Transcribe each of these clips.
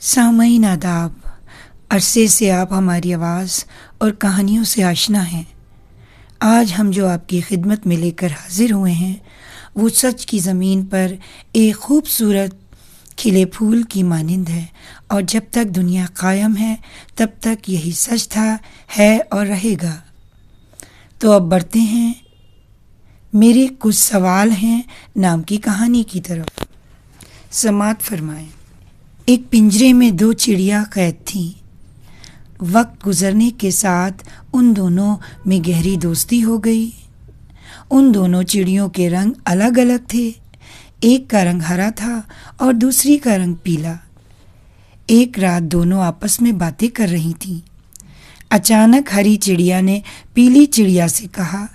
سامعین آداب، عرصے سے آپ ہماری آواز اور کہانیوں سے آشنا ہیں۔ آج ہم جو آپ کی خدمت میں لے کر حاضر ہوئے ہیں وہ سچ کی زمین پر ایک خوبصورت کھلے پھول کی مانند ہے، اور جب تک دنیا قائم ہے تب تک یہی سچ تھا، ہے اور رہے گا۔ تو اب بڑھتے ہیں میرے کچھ سوال ہیں نام کی کہانی کی طرف۔ سماعت فرمائیں۔ ایک پنجرے میں دو چڑیا قید تھیں۔ وقت گزرنے کے ساتھ ان دونوں میں گہری دوستی ہو گئی۔ ان دونوں چڑیوں کے رنگ الگ الگ تھے، ایک کا رنگ ہرا تھا اور دوسری کا رنگ پیلا۔ ایک رات دونوں آپس میں باتیں کر رہی تھیں۔ اچانک ہری چڑیا نے پیلی چڑیا سے کہا،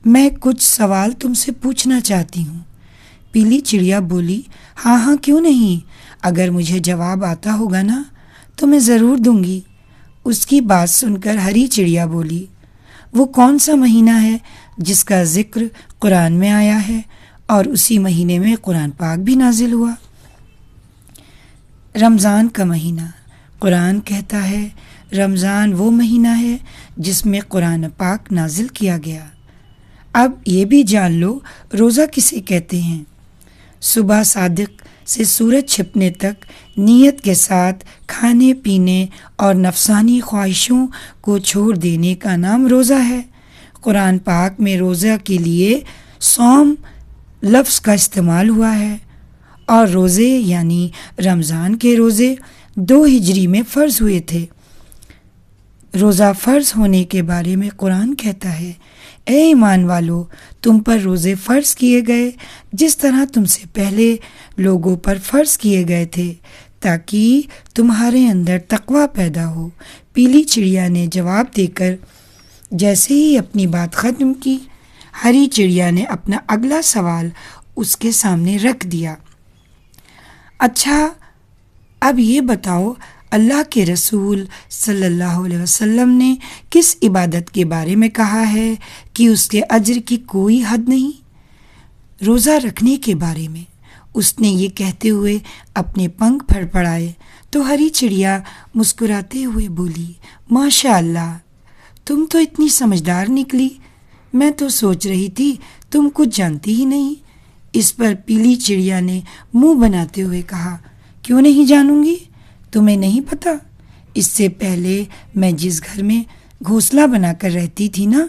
میں کچھ سوال تم سے پوچھنا چاہتی ہوں۔ پیلی چڑیا بولی، ہاں ہاں کیوں نہیں، اگر مجھے جواب آتا ہوگا نا تو میں ضرور دوں گی۔ اس کی بات سن کر ہری چڑیا بولی، وہ کون سا مہینہ ہے جس کا ذکر قرآن میں آیا ہے اور اسی مہینے میں قرآن پاک بھی نازل ہوا؟ رمضان کا مہینہ۔ قرآن کہتا ہے رمضان وہ مہینہ ہے جس میں قرآن پاک نازل کیا گیا۔ اب یہ بھی جان لو روزہ کسے کہتے ہیں۔ صبح صادق سے سورج چھپنے تک نیت کے ساتھ کھانے پینے اور نفسانی خواہشوں کو چھوڑ دینے کا نام روزہ ہے۔ قرآن پاک میں روزہ کے لیے صوم لفظ کا استعمال ہوا ہے، اور روزے یعنی رمضان کے روزے 2 ہجری میں فرض ہوئے تھے۔ روزہ فرض ہونے کے بارے میں قرآن کہتا ہے، اے ایمان والو، تم پر روزے فرض کیے گئے جس طرح تم سے پہلے لوگوں پر فرض کیے گئے تھے، تاکہ تمہارے اندر تقویٰ پیدا ہو۔ پیلی چڑیا نے جواب دے کر جیسے ہی اپنی بات ختم کی، ہری چڑیا نے اپنا اگلا سوال اس کے سامنے رکھ دیا۔ اچھا، اب یہ بتاؤ، اللہ کے رسول صلی اللہ علیہ وسلم نے کس عبادت کے بارے میں کہا ہے کہ اس کے اجر کی کوئی حد نہیں؟ روزہ رکھنے کے بارے میں۔ اس نے یہ کہتے ہوئے اپنے پنکھ پھڑپڑائے تو ہری چڑیا مسکراتے ہوئے بولی، ماشاء اللہ، تم تو اتنی سمجھدار نکلی، میں تو سوچ رہی تھی تم کچھ جانتی ہی نہیں۔ اس پر پیلی چڑیا نے منہ بناتے ہوئے کہا، کیوں نہیں جانوں گی؟ تمہیں نہیں پتہ، اس سے پہلے میں جس گھر میں گھونسلہ بنا کر رہتی تھی نا،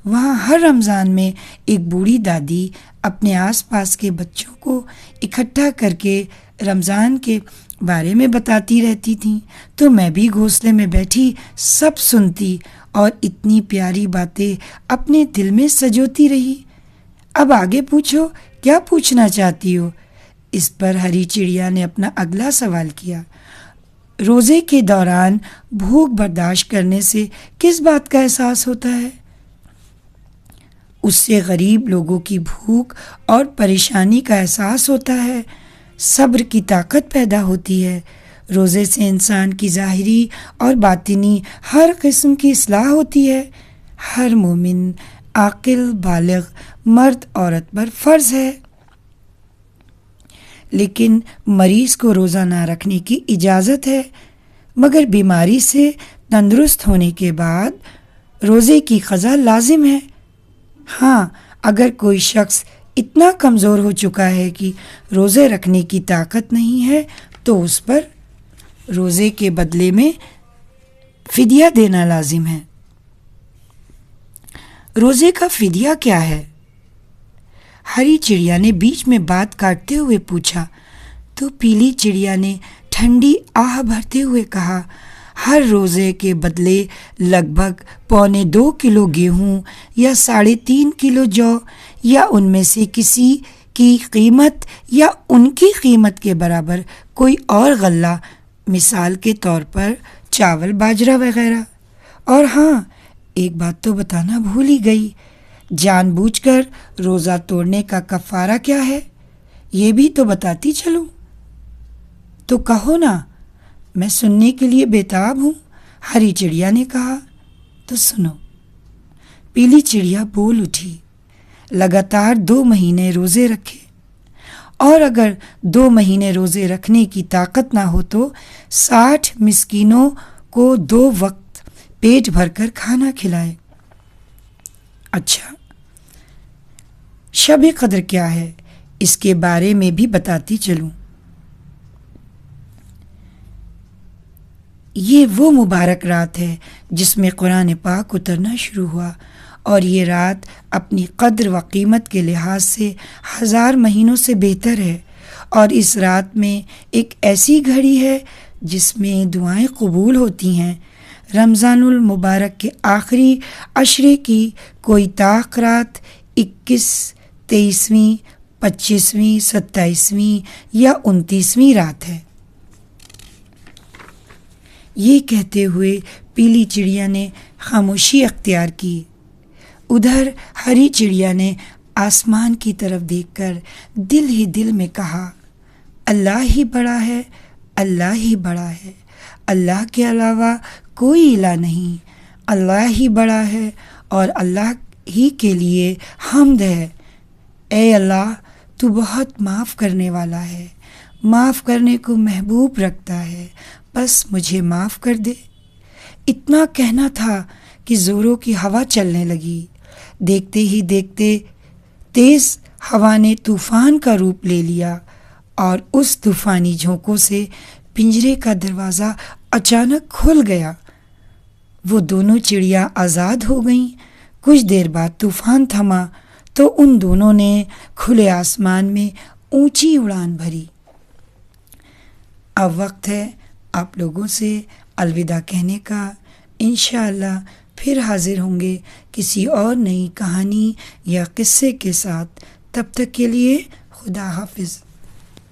وہاں ہر رمضان میں ایک بوڑھی دادی اپنے آس پاس کے بچوں کو اکٹھا کر کے رمضان کے بارے میں بتاتی رہتی تھیں، تو میں بھی گھونسلے میں بیٹھی سب سنتی اور اتنی پیاری باتیں اپنے دل میں سجوتی رہی۔ اب آگے پوچھو، کیا پوچھنا چاہتی ہو؟ اس پر ہری چڑیا نے اپنا اگلا سوال کیا۔ روزے کے دوران بھوک برداشت کرنے سے کس بات کا احساس ہوتا ہے؟ اس سے غریب لوگوں کی بھوک اور پریشانی کا احساس ہوتا ہے، صبر کی طاقت پیدا ہوتی ہے۔ روزے سے انسان کی ظاہری اور باطنی ہر قسم کی اصلاح ہوتی ہے۔ ہر مومن عاقل بالغ مرد عورت پر فرض ہے، لیکن مریض کو روزہ نہ رکھنے کی اجازت ہے، مگر بیماری سے تندرست ہونے کے بعد روزے کی قضا لازم ہے۔ ہاں، اگر کوئی شخص اتنا کمزور ہو چکا ہے کہ روزے رکھنے کی طاقت نہیں ہے تو اس پر روزے کے بدلے میں فدیہ دینا لازم ہے۔ روزے کا فدیہ کیا ہے؟ ہری چڑیا نے بیچ میں بات کاٹتے ہوئے پوچھا تو پیلی چڑیا نے ٹھنڈی آہ بھرتے ہوئے کہا، ہر روزے کے بدلے لگ بھگ 2.25 کلو گیہوں یا 3.5 کلو جو، یا ان میں سے کسی کی قیمت یا ان کی قیمت کے برابر کوئی اور غلہ، مثال کے طور پر چاول باجرہ وغیرہ۔ اور ہاں، ایک بات تو بتانا بھول ہی گئی، جان بوجھ کر روزہ توڑنے کا کفارہ کیا ہے؟ یہ بھی تو بتاتی چلوں۔ تو کہو نا، میں سننے کے لیے بےتاب ہوں، ہری چڑیا نے کہا۔ تو سنو۔ پیلی چڑیا بول اٹھی، لگاتار 2 مہینے روزے رکھے اور اگر 2 مہینے روزے رکھنے کی طاقت نہ ہو تو 60 مسکینوں کو 2 وقت پیٹ بھر کر کھانا کھلائے۔ اچھا، شب قدر کیا ہے اس کے بارے میں بھی بتاتی چلوں۔ یہ وہ مبارک رات ہے جس میں قرآن پاک اترنا شروع ہوا، اور یہ رات اپنی قدر و قیمت کے لحاظ سے 1000 مہینوں سے بہتر ہے، اور اس رات میں ایک ایسی گھڑی ہے جس میں دعائیں قبول ہوتی ہیں۔ رمضان المبارک کے آخری عشرے کی کوئی طاق رات 21، 23، 25، 27 یا 29 رات ہے۔ یہ کہتے ہوئے پیلی چڑیا نے خاموشی اختیار کی۔ ادھر ہری چڑیا نے آسمان کی طرف دیکھ کر دل ہی دل میں کہا، اللہ ہی بڑا ہے، اللہ ہی بڑا ہے، اللہ کے علاوہ کوئی الہ نہیں، اللہ ہی بڑا ہے اور اللہ ہی کے لیے حمد ہے۔ اے اللہ، تو بہت معاف کرنے والا ہے، معاف کرنے کو محبوب رکھتا ہے، بس مجھے معاف کر دے۔ اتنا کہنا تھا کہ زوروں کی ہوا چلنے لگی۔ دیکھتے ہی دیکھتے تیز ہوا نے طوفان کا روپ لے لیا، اور اس طوفانی جھونکوں سے پنجرے کا دروازہ اچانک کھل گیا۔ وہ دونوں چڑیا آزاد ہو گئیں۔ کچھ دیر بعد طوفان تھما تو ان دونوں نے کھلے آسمان میں اونچی اڑان بھری۔ اب وقت ہے آپ لوگوں سے الوداع کہنے کا۔ انشاءاللہ پھر حاضر ہوں گے کسی اور نئی کہانی یا قصے کے ساتھ۔ تب تک کے لیے خدا حافظ۔